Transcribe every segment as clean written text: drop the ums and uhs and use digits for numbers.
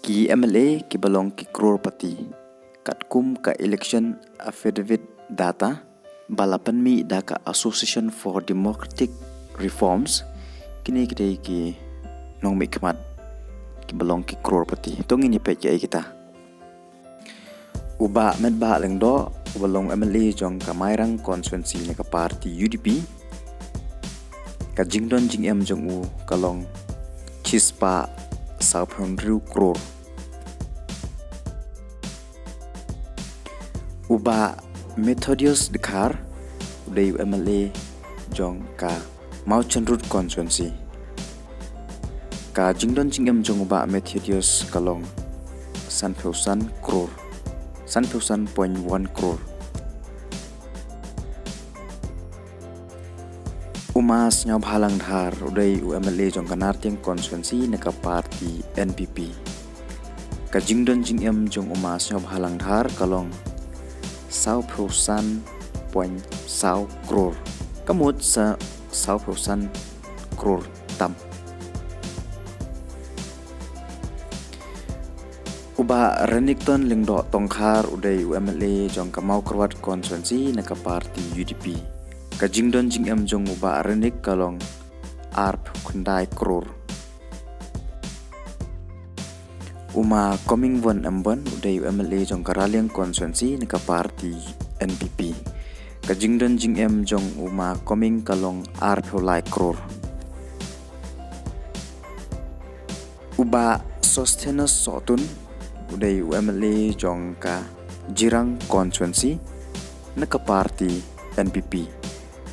ki MLA ki balong ki crorepati katkum ka election affidavit data balapan mi da ka Association for Democratic Reforms kini ki nong mi kemat ki balong ki crorepati tong ini pe kita uba med ba leng do balong MLA jong ka mairang constituency ne ka parti UDP ka jingdon jing em jong u kalong chispa Sabhundriu crore uba Methodius Dekar udai MLA jong ka Mauchenrut constituency ka jingdon jingem jong uba Methodius kalong Sanpheusan crore Sanpheusan 0.1 crore Umas nyab halang dhar udai UMLA jong kanartiang constituency neka parti NPP ka jingdon jingem jong umas nyab halang dhar kalong Sabheusan 0.1 crore kamut sa Sabheusan crore tam uba renikton lingdo tongkhar udai UMLA jong ka Maukrwat constituency neka parti UDP ka jingdon jingem jong uba renik kalong arp kundai crore uma coming one ambon udai UMLA jong karaliang constituency neka parti NPP ka jingdon jingem jong uma coming kalong arp holai crore uba Sosthenes Sotun udai UMLA jong ka Jirang constituency neka parti NPP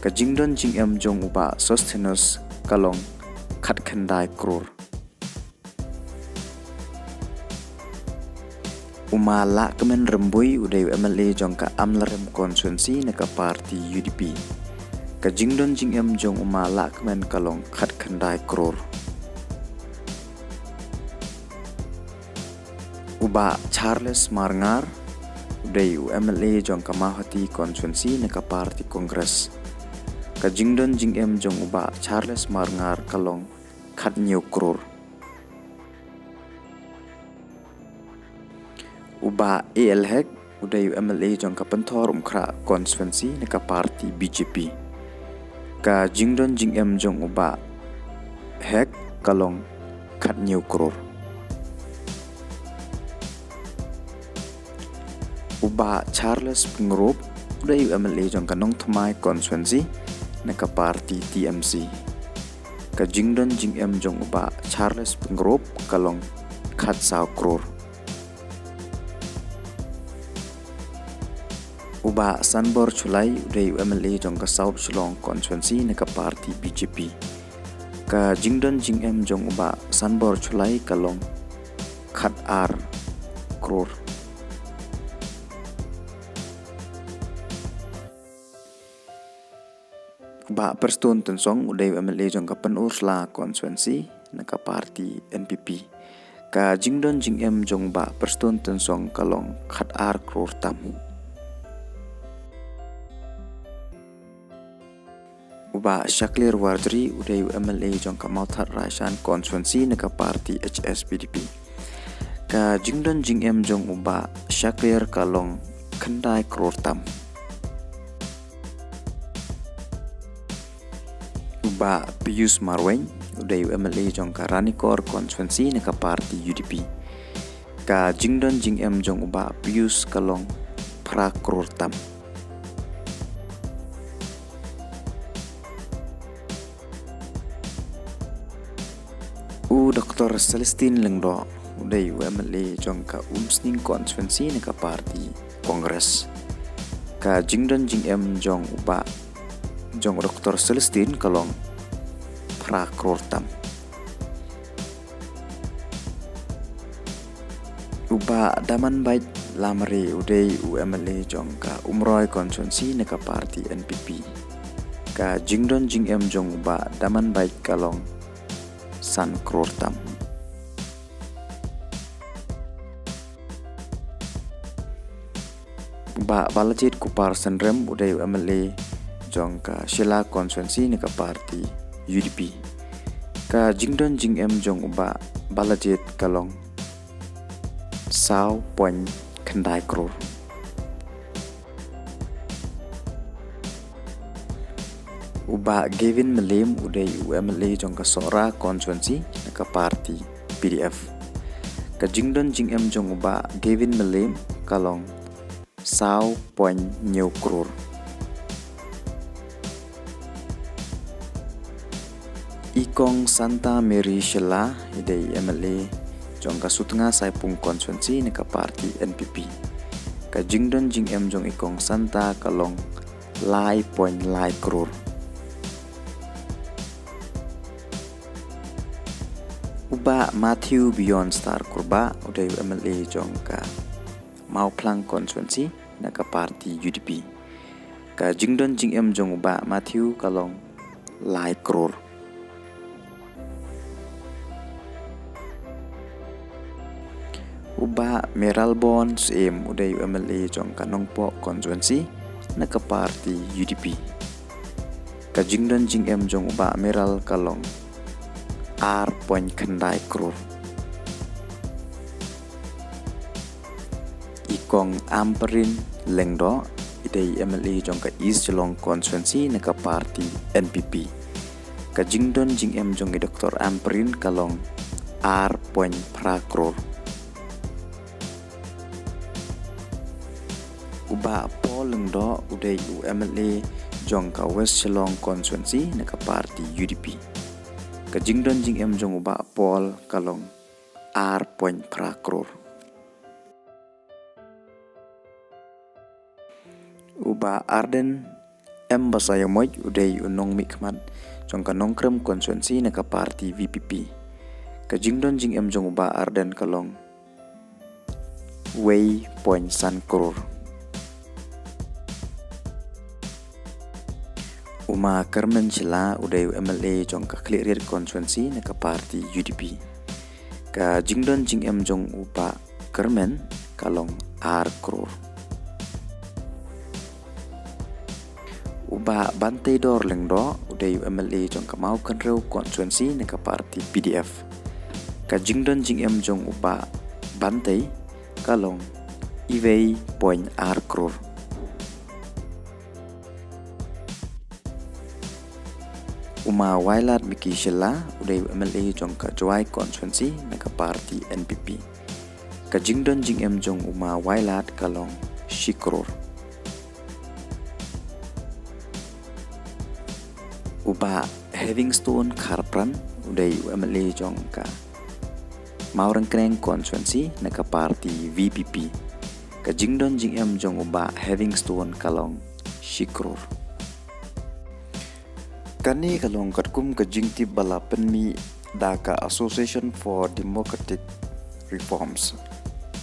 ka jingdon jingem jong uba Sosthenes kalong khatkhandai crore uma la kemen rembui udai UMLA jong ka Amlarem constituency neka parti UDP ka jingdon jingem jong uma la kemen kalong khatkhandai crore uba Charles Marngar udai UMLA jong ka Mahati constituency neka parti Kongres ka jingdon jingem jong uba Charles Marngar kalong khatnyo crore uba ALHEC udai UMLA jong ka Penthor Umkhra constituency neka parti BJP ka jingdon jingem jong uba HEC kalong khatnyo crore uba Charles Pingrop udai UMLA jong ka Nongthmai constituency neka parti TMC ka jingdon jingem jong uba Charles Pingrop kalong khatsau crore uba Sanbor Chulai udai UMLA jong ka South Shillong constituency neka parti BJP ka jingdon jingem jong uba Sanbor Chulai kalong khat ar crore uba Perston Tensong udai UMLA jong ka Penursla constituency neka parti NPP ka jingdon jingem jong ba Perston Tensong kalong khat ar crore tam uba Shaklir Wardri udai UMLA jong ka Mauthat Raishan constituency neka parti HSPDP ka jingdon jingem jong uba Shaklir kalong khandai crore tam uba Pius Marweng udai UMLA jong ka Ranikor constituency neka parti UDP ka jingdon jingem jong uba Pius kalong pra crore tam Dr. Celestine Lengdo udai UMLA jong ka Umsning constituency neka parti Kongres ka jingdon jingem jong uba jong Dr. Celestine kalong pra crore tam uba Daman Bait Lamre udai UMLA jong ka Umroy constituency neka parti NPP ka jingdon jingem jong uba Daman Bait kalong san crore tam uba Balajit Kupar Senrem udai UMLA jong ka Shela constituency neka parti UDP ka jingdon jingem jong uba Balajit kalong 20 kandai crore. Uba Gavin Melim udai UMLA jong ka sora constituency ka party PDF. Ka jingdon jing em jong uba Gavin Melim kalong 20 crore. Ikong Santa Mary Shela idai MLA jong ka sutnga saipung constituency ka party NPP. Ka jingdon jing em jong ikong Santa kalong lai crore. Uba Matthew Beyond Star Kurba udai MLA jong ka Mau Plang constituency ka party UDP. Ka jingdon jing em jong uba Matthew kalong lai crore. Uba Meralbon SM udai MLA jong ka Nongpo constituency ka party UDP. Ka jingdon jing em jong uba Meral kalong kandai crore. Ikong Amperin Lengdo idai MLA jong ka East Geelong constituency ka party NPP. Ka jingdon jing em jong Dr. Amperin kalong crore. Uba Paul Lengdo udai UMLA jong ka West Geelong constituency ka party UDP. Ka jingdon jing em jong uba Paul kalong crore. Uba Arden M Basayamoj udai unong mikmat jong ka Nongkrem constituency ka party VPP. Ka jingdon jing em jong uba Arden kalong San crore. Uma Carmen Shela udai MLA jong ka Clear constituency ka party UDP. Ka jingdon jing em jong uba Carmen kalong crore. Uba Bantai Dor Lengdo udai MLA jong ka Mau Kanreu constituency ka party PDF. Ka jingdon jing em jong uba Bantai kalong crore. Uma Wailat Miki Shela udai MLA jong ka Joai constituency ka party NPP. Ka jingdon jing em jong Uma Wailat kalong crore. Uba Havingstone Kharpran udai MLA jong ka Maurangkreng constituency ka party VPP. Ka jingdon jing em jong uba Havingstone kalong crore. Kani kalong katkum ka jingtip bala penmi Dhaka Association for Democratic Reforms.